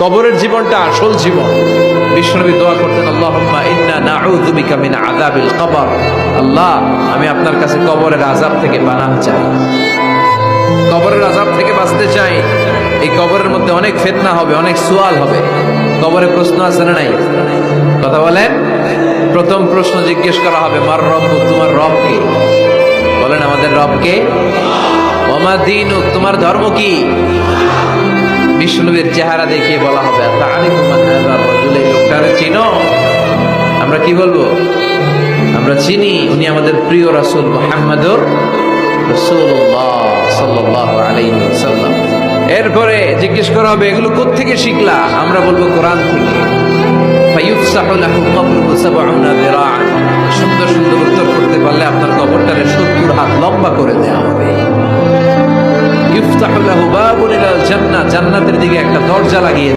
কবরের জীবনটা আসল জীবন। বিশ্বনবী দোয়া করতেন, আল্লাহুম্মা ইন্না নাউযু বিকা মিন আযাবিল কবর। আল্লাহ, আমি আপনার কাছে কবরের আযাব থেকে পানাহ চাই, কবরের আযাব থেকে বাঁচতে চাই। এই কবরের মধ্যে অনেক ফিতনা হবে, অনেক সুয়াল হবে। কবরে প্রশ্ন আছে না নাই? কথা বলেন। প্রথম প্রশ্ন জিজ্ঞেস করা হবে, মার রব্বুক, তোমার রব কে? বলেন, আমাদের রব কে? ওয়া মা দীনুক, তোমার ধর্ম কি? বিশ্বনবীর চেহারা দেখিয়ে বলা হবে, তাআরিফু মান হাযা রাজুল, এই লোকটারে চিনো? আমরা কি বলবো? আমরা চিনি, উনি আমাদের প্রিয় রাসূল মুহাম্মদুর রাসূলুল্লাহ সাল্লাল্লাহু আলাইহি ওয়াসাল্লাম। এরপরে জিজ্ঞেস করা হবে, এগুলো কোত্থেকে শিখলা? আমরা বলবো কোরআন থেকে। ফায়ুফসাহু লাহু কবরুহু ৭০ যিরাআন, সুন্দর সুন্দর উত্তর করতে পারলে আপনার কবরটারে ৭০ হাত লম্বা করে দেওয়া হবে। ইফতাহু লাহু বাবুন ইলাল জান্নাহ, জান্নাতের দিকে একটা দরজা লাগিয়ে